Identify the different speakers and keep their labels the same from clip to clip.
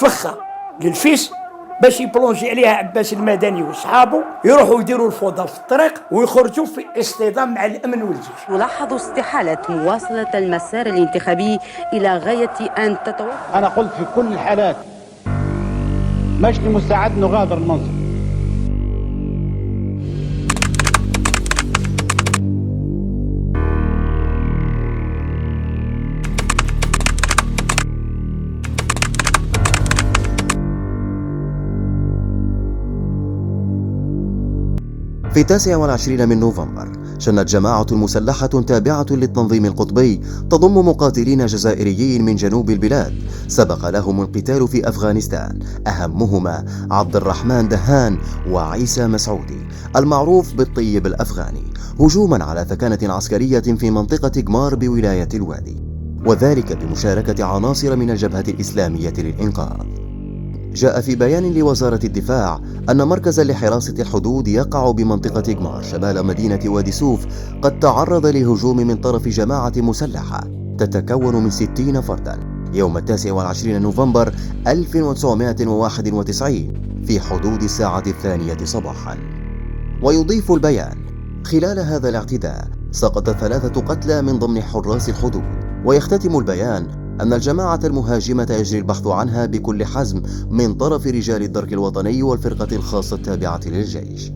Speaker 1: فخة للفيس باش يبلونجي عليها عباس المدني وصحابه، يروحوا يديروا الفوضى في الطريق ويخرجوا في اصطدام مع الامن والجيش.
Speaker 2: يلاحظ استحالة مواصلة المسار الانتخابي إلى غاية أن تتوقف.
Speaker 3: أنا قلت في كل الحالات مش مستعد نغادر المنصب.
Speaker 4: في 29 من نوفمبر شنت جماعة مسلحة تابعة للتنظيم القطبي تضم مقاتلين جزائريين من جنوب البلاد سبق لهم القتال في أفغانستان، أهمهما عبد الرحمن دهان وعيسى مسعودي المعروف بالطيب الأفغاني، هجوما على ثكنة عسكرية في منطقة قمار بولاية الوادي، وذلك بمشاركة عناصر من الجبهة الإسلامية للإنقاذ. جاء في بيان لوزارة الدفاع أن مركزا لحراسة الحدود يقع بمنطقة قمار شمال مدينة وادي سوف قد تعرض لهجوم من طرف جماعة مسلحة تتكون من 60 فردا يوم 29 نوفمبر 1991 في حدود الساعة 2 صباحا. ويضيف البيان: خلال هذا الاعتداء سقط 3 قتلى من ضمن حراس الحدود. ويختتم البيان أن الجماعة المهاجمة يجري البحث عنها بكل حزم من طرف رجال الدرك الوطني والفرقة الخاصة التابعة للجيش.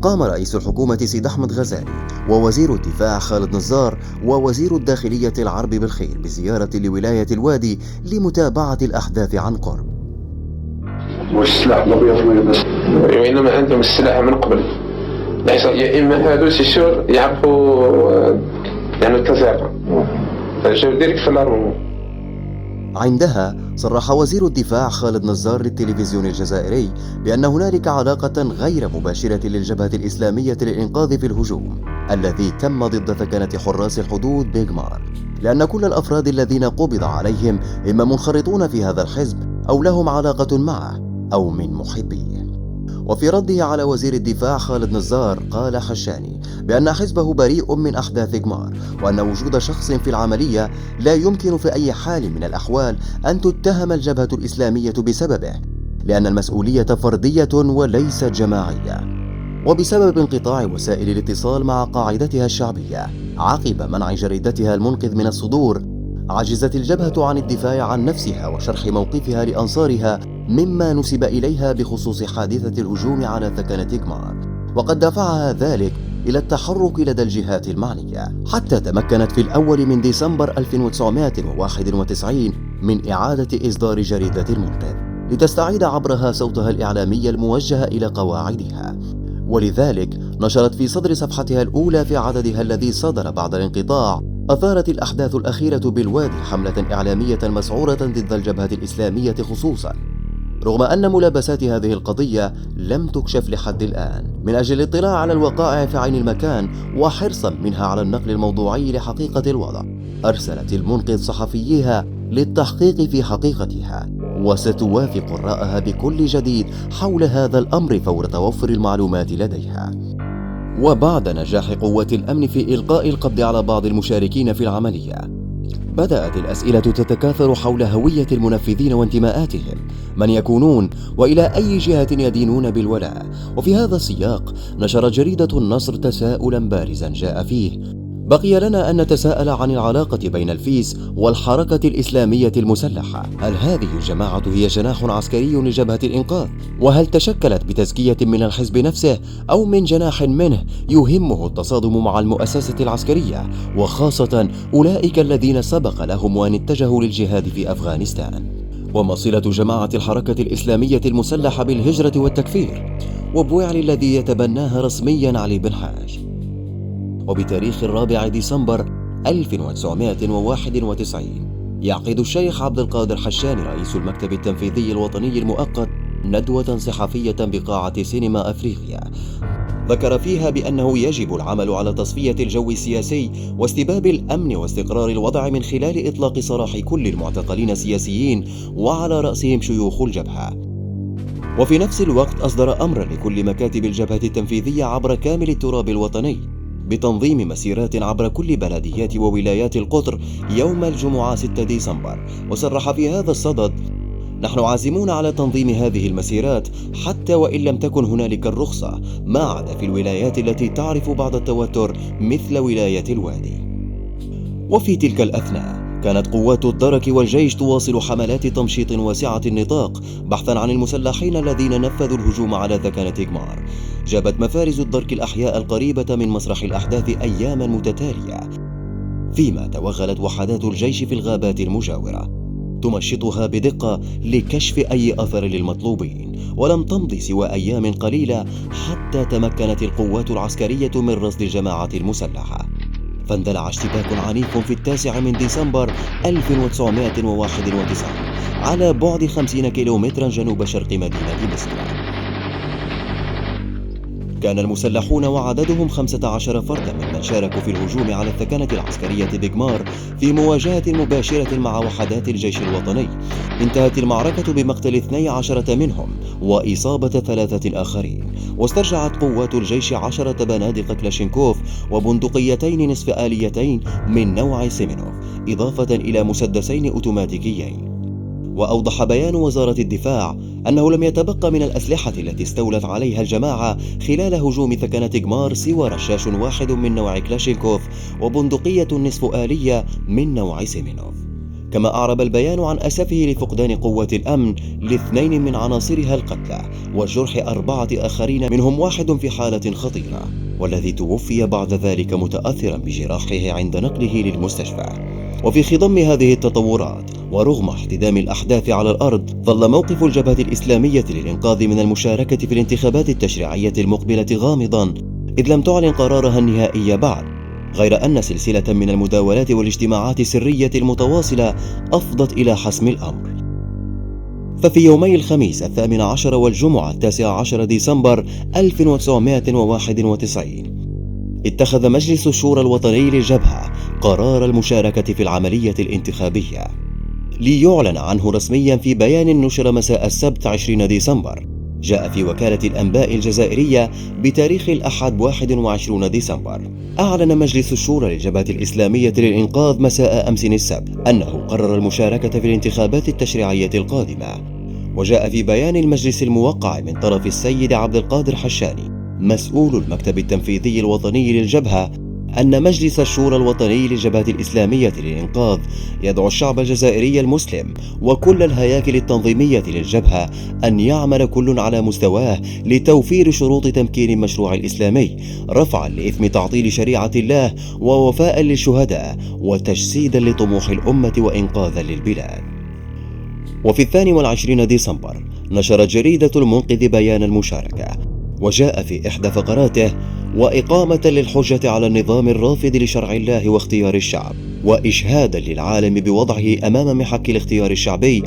Speaker 4: قام رئيس الحكومة سيد أحمد غزالي ووزير الدفاع خالد نزار ووزير الداخلية العرب بالخير بزيارة لولاية الوادي لمتابعة الأحداث عن قرب.
Speaker 5: والسلاح الأبيض بس وإنما عندهم السلاح من قبل، يا إما هادو سيشور يعرفوا يعني التزاقع فجاو ديريكت في الأرمون.
Speaker 4: عندها صرح وزير الدفاع خالد نزار للتلفزيون الجزائري بأن هنالك علاقة غير مباشرة للجبهة الإسلامية للإنقاذ في الهجوم الذي تم ضد ثكنة حراس الحدود بقمار، لأن كل الأفراد الذين قبض عليهم إما منخرطون في هذا الحزب أو لهم علاقة معه أو من محبيه. وفي رده على وزير الدفاع خالد نزار قال حشاني بأن حزبه بريء من أحداث قمار، وأن وجود شخص في العملية لا يمكن في أي حال من الأحوال أن تتهم الجبهة الإسلامية بسببه، لأن المسؤولية فردية وليست جماعية. وبسبب انقطاع وسائل الاتصال مع قاعدتها الشعبية عقب منع جريدتها المنقذ من الصدور، عجزت الجبهة عن الدفاع عن نفسها وشرح موقفها لأنصارها مما نسب إليها بخصوص حادثة الهجوم على ثكنة قمار، وقد دفعها ذلك إلى التحرك لدى الجهات المعنية، حتى تمكنت في الأول من ديسمبر 1991 من إعادة إصدار جريدة المنقذ لتستعيد عبرها صوتها الإعلامي الموجه إلى قواعدها. ولذلك نشرت في صدر صفحتها الأولى في عددها الذي صدر بعد الانقطاع: أثارت الأحداث الأخيرة بالوادي حملة إعلامية مسعورة ضد الجبهة الإسلامية خصوصا، رغم أن ملابسات هذه القضية لم تكشف لحد الآن، من أجل الاطلاع على الوقائع في عين المكان وحرصا منها على النقل الموضوعي لحقيقة الوضع. أرسلت المنقذ صحفيها للتحقيق في حقيقتها، وستوافق رأيها بكل جديد حول هذا الأمر فور توفر المعلومات لديها. وبعد نجاح قوات الأمن في إلقاء القبض على بعض المشاركين في العملية، بدأت الأسئلة تتكاثر حول هوية المنفذين وانتماءاتهم، من يكونون وإلى أي جهة يدينون بالولاء. وفي هذا السياق نشرت جريدة النصر تساؤلا بارزا جاء فيه: بقي لنا أن نتساءل عن العلاقة بين الفيس والحركة الإسلامية المسلحة. هل هذه الجماعة هي جناح عسكري لجبهة الإنقاذ؟ وهل تشكلت بتزكية من الحزب نفسه أو من جناح منه يهمه التصادم مع المؤسسة العسكرية، وخاصة أولئك الذين سبق لهم وأن اتجهوا للجهاد في أفغانستان؟ وما صلة جماعة الحركة الإسلامية المسلحة بالهجرة والتكفير؟ وبوعل الذي يتبناها رسميا علي بن حاج. وبتاريخ 4 ديسمبر 1991 يعقد الشيخ عبد القادر حشاني رئيس المكتب التنفيذي الوطني المؤقت ندوة صحفية بقاعة سينما أفريقيا، ذكر فيها بأنه يجب العمل على تصفية الجو السياسي واستباب الأمن واستقرار الوضع من خلال إطلاق سراح كل المعتقلين السياسيين وعلى رأسهم شيوخ الجبهة. وفي نفس الوقت أصدر أمرا لكل مكاتب الجبهة التنفيذية عبر كامل التراب الوطني بتنظيم مسيرات عبر كل بلديات وولايات القطر يوم الجمعة 6 ديسمبر، وصرح في هذا الصدد: نحن عازمون على تنظيم هذه المسيرات حتى وإن لم تكن هنالك الرخصة، ما عدا في الولايات التي تعرف بعض التوتر مثل ولاية الوادي. وفي تلك الأثناء كانت قوات الدرك والجيش تواصل حملات تمشيط واسعة النطاق بحثا عن المسلحين الذين نفذوا الهجوم على ذكنة إجمار. جابت مفارز الدرك الأحياء القريبة من مسرح الأحداث أياما متتالية، فيما توغلت وحدات الجيش في الغابات المجاورة تمشطها بدقة لكشف أي أثر للمطلوبين. ولم تمض سوى أيام قليلة حتى تمكنت القوات العسكرية من رصد الجماعة المسلحة، فاندلع اشتباك عنيف في 9 من ديسمبر 1991 على بعد 50 كيلومترا جنوب شرق مدينة مسكرة. كان المسلحون وعددهم 15 فردا ممن شاركوا في الهجوم على الثكنة العسكرية بإجمار في مواجهة مباشرة مع وحدات الجيش الوطني. انتهت المعركة بمقتل 12 منهم وإصابة 3 آخرين، واسترجعت قوات الجيش 10 بنادق كلاشينكوف وبندقيتين نصف آليتين من نوع سيمينوف، إضافة إلى مسدسين أوتوماتيكيين. وأوضح بيان وزارة الدفاع أنه لم يتبقى من الأسلحة التي استولت عليها الجماعة خلال هجوم ثكنة إجمار سوى رشاش واحد من نوع كلاشينكوف وبندقية نصف آلية من نوع سيمينوف. كما أعرب البيان عن أسفه لفقدان قوة الأمن ل2 من عناصرها القتلى وجرح 4 آخرين، منهم 1 في حالة خطيرة، والذي توفي بعد ذلك متأثرا بجراحه عند نقله للمستشفى. وفي خضم هذه التطورات ورغم احتدام الأحداث على الأرض، ظل موقف الجبهة الإسلامية للإنقاذ من المشاركة في الانتخابات التشريعية المقبلة غامضا، إذ لم تعلن قرارها النهائي بعد، غير أن سلسلة من المداولات والاجتماعات السرية المتواصلة أفضت إلى حسم الأمر. ففي يومي الخميس 18 والجمعة 19 ديسمبر 1991 اتخذ مجلس الشورى الوطني للجبهة قرار المشاركة في العملية الانتخابية، ليعلن عنه رسميا في بيان نشر مساء السبت 20 ديسمبر. جاء في وكالة الأنباء الجزائرية بتاريخ الأحد 21 ديسمبر. أعلن مجلس الشورى للجبهة الإسلامية للإنقاذ مساء أمس السبت أنه قرر المشاركة في الانتخابات التشريعية القادمة. وجاء في بيان المجلس الموقع من طرف السيد عبد القادر حشاني مسؤول المكتب التنفيذي الوطني للجبهة أن مجلس الشورى الوطني للجبهة الإسلامية للإنقاذ يدعو الشعب الجزائري المسلم وكل الهياكل التنظيمية للجبهة أن يعمل كل على مستواه لتوفير شروط تمكين المشروع الإسلامي، رفعا لإثم تعطيل شريعة الله ووفاء للشهداء وتجسيدا لطموح الأمة وإنقاذا للبلاد. وفي 22 ديسمبر نشرت جريدة المنقذ بيان المشاركة، وجاء في إحدى فقراته: وإقامة للحجة على النظام الرافض لشرع الله واختيار الشعب، وإشهادا للعالم بوضعه أمام محك الاختيار الشعبي،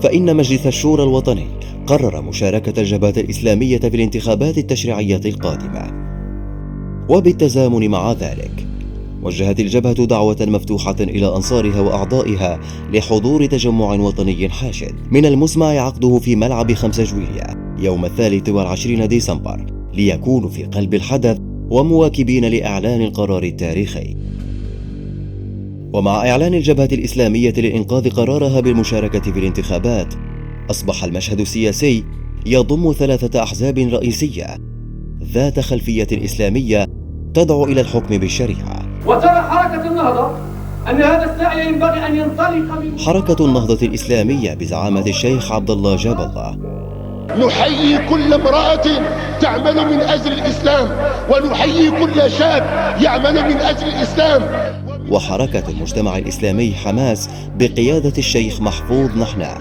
Speaker 4: فإن مجلس الشورى الوطني قرر مشاركة الجبهة الإسلامية في الانتخابات التشريعية القادمة. وبالتزامن مع ذلك وجهت الجبهة دعوة مفتوحة إلى أنصارها وأعضائها لحضور تجمع وطني حاشد من المسمع عقده في ملعب 5 جويلية يوم 23 ديسمبر، ليكونوا في قلب الحدث ومواكبين لإعلان القرار التاريخي. ومع إعلان الجبهة الإسلامية للإنقاذ قرارها بالمشاركة في الانتخابات، أصبح المشهد السياسي يضم 3 أحزاب رئيسية ذات خلفية إسلامية تدعو إلى الحكم بالشريعة.
Speaker 6: وترى حركة النهضة أن هذا السعي ينبغي أن ينطلق من
Speaker 4: حركة النهضة الإسلامية بزعامة الشيخ عبد الله جاب الله.
Speaker 7: نحيي كل امرأة تعمل من أجل الإسلام، ونحيي كل شاب يعمل من أجل الإسلام.
Speaker 4: وحركة المجتمع الإسلامي حماس بقيادة الشيخ محفوظ نحناح.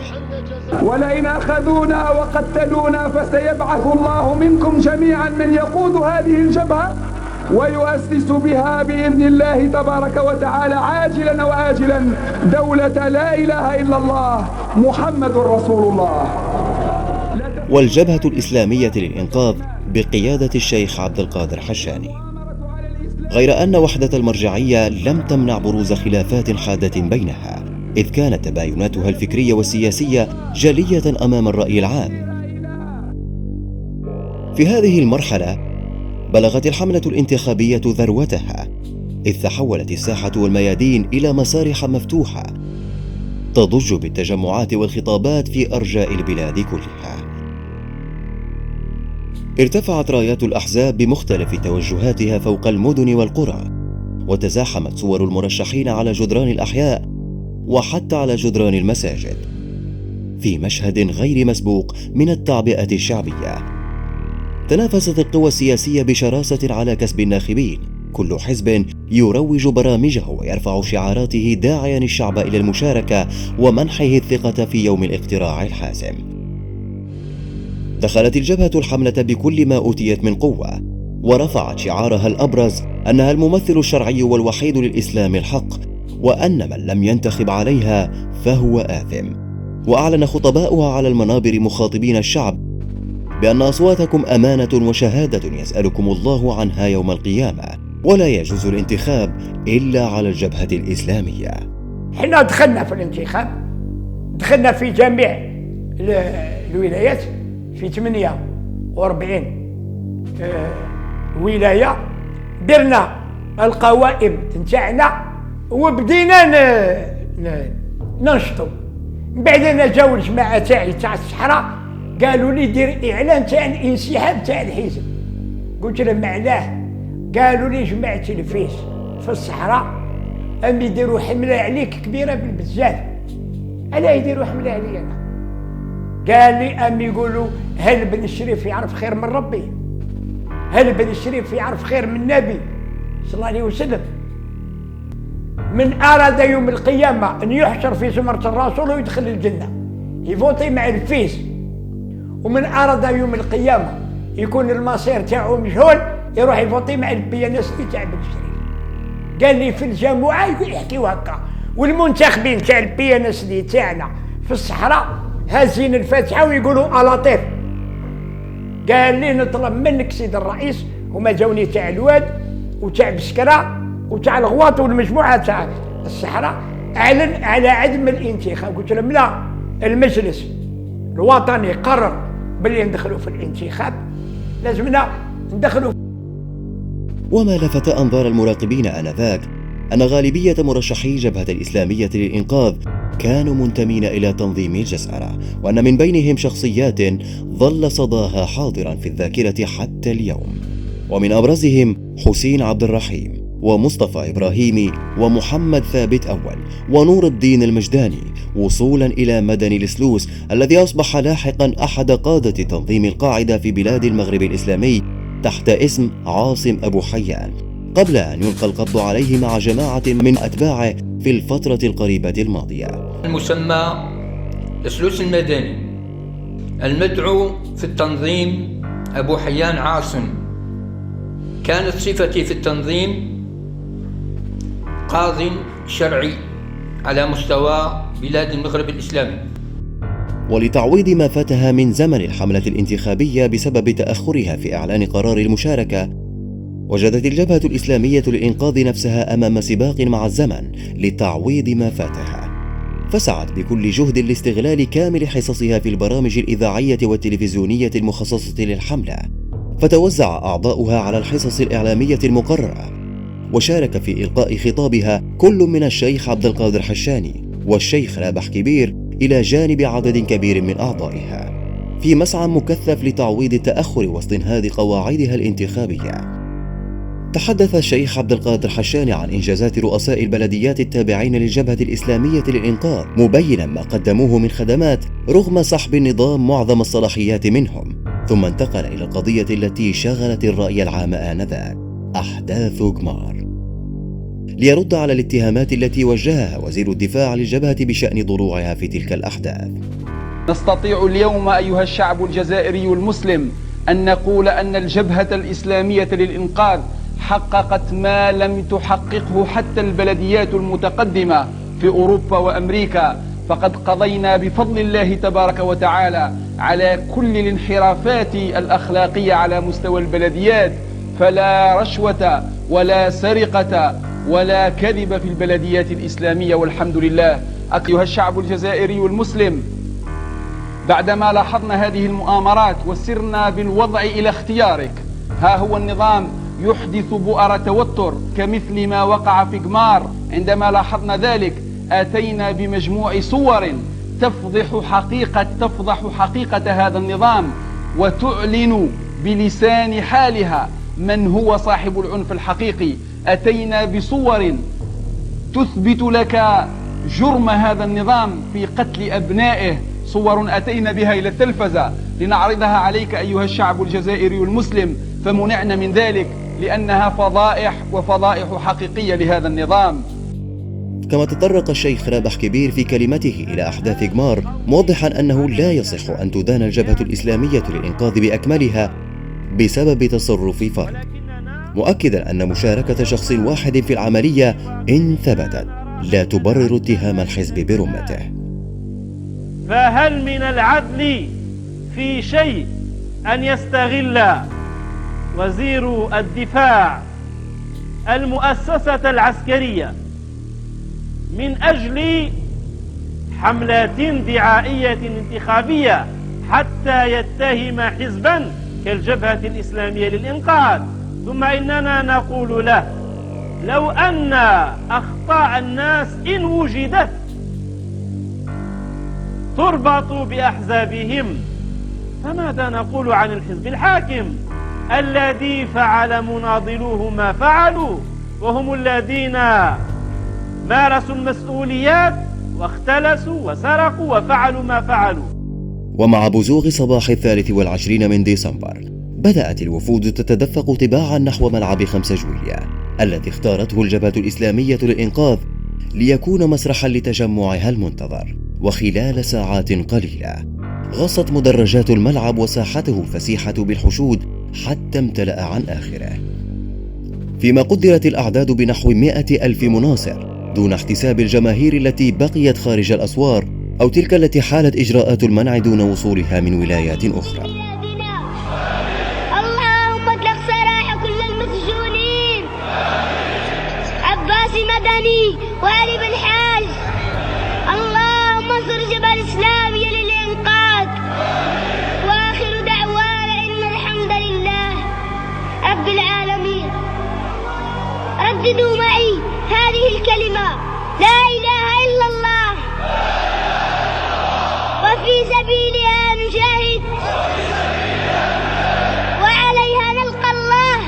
Speaker 8: ولئن أخذونا وقتلونا فسيبعث الله منكم جميعا من يقود هذه الجبهة ويؤسس بها بإذن الله تبارك وتعالى عاجلا وآجلا دولة لا إله إلا الله محمد رسول الله.
Speaker 4: والجبهة الإسلامية للإنقاذ بقيادة الشيخ عبد القادر حشاني. غير أن وحدة المرجعية لم تمنع بروز خلافات حادة بينها، إذ كانت تبايناتها الفكرية والسياسية جلية أمام الرأي العام. في هذه المرحلة بلغت الحملة الانتخابية ذروتها، إذ تحولت الساحة والميادين إلى مسارح مفتوحة تضج بالتجمعات والخطابات في أرجاء البلاد كلها. ارتفعت رايات الأحزاب بمختلف توجهاتها فوق المدن والقرى، وتزاحمت صور المرشحين على جدران الأحياء وحتى على جدران المساجد، في مشهد غير مسبوق من التعبئة الشعبية. تنافست القوى السياسية بشراسة على كسب الناخبين، كل حزب يروج برامجه ويرفع شعاراته داعيا الشعب إلى المشاركة ومنحه الثقة في يوم الاقتراع الحاسم. دخلت الجبهة الحملة بكل ما أوتيت من قوة، ورفعت شعارها الأبرز أنها الممثل الشرعي والوحيد للإسلام الحق، وأن من لم ينتخب عليها فهو آثم. وأعلن خطباؤها على المنابر مخاطبين الشعب بأن أصواتكم أمانة وشهادة يسألكم الله عنها يوم القيامة، ولا يجوز الانتخاب إلا على الجبهة الإسلامية.
Speaker 1: حنا دخلنا في الانتخاب، دخلنا في جميع الولايات، في 48 ولاية، درنا القوائم نتاعنا وبدينا ننشطوا. من بعد جاو الجماعة تاعي تاع الصحراء قالوا لي دير إعلان تاع الانسحاب تاع الحزب. قلت لهم علاه؟ قالوا لي جماعة الفيس في الصحراء أم يديروا حملة عليك كبيرة بالبزاف. ألا يديروا حملة علي أنا؟ قال لي أم يقولوا هل بن الشريف يعرف خير من ربي؟ هل بن الشريف يعرف خير من النبي صلى الله عليه وسلم؟ من أراد يوم القيامة أن يحشر في زمرة الرسول ويدخل الجنة يفوتي مع الفيس، ومن أراد يوم القيامة يكون المصير تاعو مجهول يروح يفوتي مع البيانستي تاع بن الشريف. قال لي في الجماعة يحكيوا هكا، والمنتخبين تاع البيانستي تاعنا في الصحراء هازين الفاتحة ويقولوا ألاطيف. قال لي نطلب منك سيد الرئيس، هما جاوني تاع الواد وتاع بسكرة وتاع الغواط والمجموعة تاع الصحراء، أعلن على عدم الانتخاب. قلت لهم لا، المجلس الوطني قرر باللي ندخلوا في الانتخاب، لازمنا ندخلوا.
Speaker 4: وما لفت أنظار المراقبين آنذاك أن غالبية مرشحي جبهة الإسلامية للإنقاذ كانوا منتمين إلى تنظيم الجزائرة، وأن من بينهم شخصيات ظل صداها حاضرا في الذاكرة حتى اليوم، ومن أبرزهم حسين عبد الرحيم ومصطفى إبراهيمي ومحمد ثابت أول ونور الدين المجداني، وصولا إلى مدني السلوس الذي أصبح لاحقا أحد قادة تنظيم القاعدة في بلاد المغرب الإسلامي تحت اسم عاصم أبو حيان، قبل أن يلقى القبض عليه مع جماعة من أتباعه في الفترة القريبة الماضية.
Speaker 9: المسمى السلوس المدني المدعو في التنظيم أبو حيان عاصم، كانت صفتي في التنظيم قاضي شرعي على مستوى بلاد المغرب الإسلامي.
Speaker 4: ولتعويض ما فاتها من زمن الحملة الانتخابية بسبب تأخرها في إعلان قرار المشاركة، وجدت الجبهة الإسلامية للإنقاذ نفسها أمام سباق مع الزمن لتعويض ما فاتها، فسعت بكل جهد لاستغلال كامل حصصها في البرامج الإذاعية والتلفزيونية المخصصة للحملة، فتوزع أعضاؤها على الحصص الإعلامية المقررة، وشارك في إلقاء خطابها كل من الشيخ عبد القادر حشاني والشيخ رابح كبير إلى جانب عدد كبير من أعضائها، في مسعى مكثف لتعويض التأخر واستنهاض قواعدها الانتخابية. تحدث الشيخ عبد القادر حشاني عن إنجازات رؤساء البلديات التابعين للجبهة الإسلامية للإنقاذ، مبينا ما قدموه من خدمات رغم سحب النظام معظم الصلاحيات منهم، ثم انتقل إلى القضية التي شغلت الرأي العام آنذاك، أحداث غمار، ليرد على الاتهامات التي وجهها وزير الدفاع للجبهة بشأن ضلوعها في تلك الأحداث.
Speaker 10: نستطيع اليوم أيها الشعب الجزائري المسلم أن نقول أن الجبهة الإسلامية للإنقاذ حققت ما لم تحققه حتى البلديات المتقدمة في أوروبا وأمريكا، فقد قضينا بفضل الله تبارك وتعالى على كل الانحرافات الأخلاقية على مستوى البلديات، فلا رشوة ولا سرقة ولا كذب في البلديات الإسلامية والحمد لله. أيها الشعب الجزائري المسلم، بعدما لاحظنا هذه المؤامرات وسرنا بالوضع إلى اختيارك، ها هو النظام يحدث بؤر توتر كمثل ما وقع في غمار. عندما لاحظنا ذلك أتينا بمجموع صور تفضح حقيقة هذا النظام وتعلن بلسان حالها من هو صاحب العنف الحقيقي. أتينا بصور تثبت لك جرم هذا النظام في قتل أبنائه، صور أتينا بها إلى التلفزة لنعرضها عليك أيها الشعب الجزائري المسلم، فمنعنا من ذلك لأنها فضائح حقيقية لهذا النظام.
Speaker 4: كما تطرق الشيخ رابح كبير في كلمته إلى أحداث غمار، موضحا أنه لا يصح أن تدان الجبهة الإسلامية للإنقاذ بأكملها بسبب تصرف فرد، مؤكدا أن مشاركة شخص واحد في العملية إن ثبتت لا تبرر اتهام الحزب برمته.
Speaker 11: فهل من العدل في شيء أن يستغل وزير الدفاع المؤسسة العسكرية من أجل حملات دعائية انتخابية حتى يتهم حزبا كالجبهة الإسلامية للإنقاذ، ثم إننا نقول له لو أن أخطاء الناس إن وجدت تربط بأحزابهم، فماذا نقول عن الحزب الحاكم الذي فعل مناضلوه ما فعلوا، وهم الذين مارسوا المسؤوليات واختلسوا وسرقوا وفعلوا ما فعلوا.
Speaker 4: ومع بزوغ صباح 23 من ديسمبر بدأت الوفود تتدفق تباعا نحو ملعب 5 جويلية الذي اختارته الجبهة الإسلامية للإنقاذ ليكون مسرحا لتجمعها المنتظر. وخلال ساعات قليلة غصت مدرجات الملعب وساحته الفسيحة بالحشود حتى امتلأ عن آخره، فيما قدرت الأعداد بنحو 100,000 مناصر دون احتساب الجماهير التي بقيت خارج الأسوار أو تلك التي حالت إجراءات المنع دون وصولها من ولايات أخرى.
Speaker 12: اللهم اطلق سراح كل المسجونين، عباس مدني وعلي بن حاج. اللهم انصر الجبهة الإسلامية للإنقاذ. وآخر دعوانا إن الحمد لله رب العالمين. رددوا معي هذه الكلمة: لا إله إلا الله، وفي سبيلها نجاهد، وعليها نلقى الله.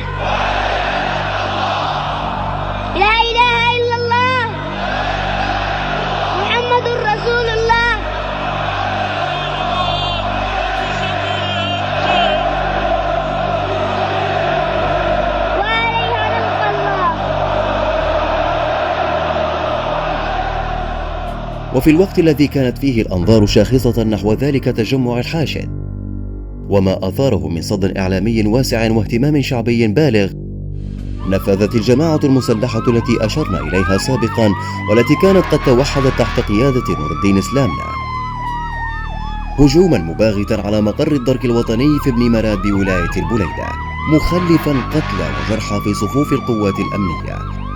Speaker 12: لا إله إلا الله محمد رسول الله. وعليها نلقى الله.
Speaker 4: وفي الوقت الذي كانت فيه الأنظار شاخصة نحو ذلك تجمع الحاشد وما أثاره من صدى إعلامي واسع واهتمام شعبي بالغ، نفذت الجماعة المسلحة التي أشرنا إليها سابقا والتي كانت قد توحدت تحت قيادة نور الدين سلامنا هجوما مباغتا على مقر الدرك الوطني في ابن مراد بولاية البليدة، مخلفا قتلى وجرحى في صفوف القوات الأمنية.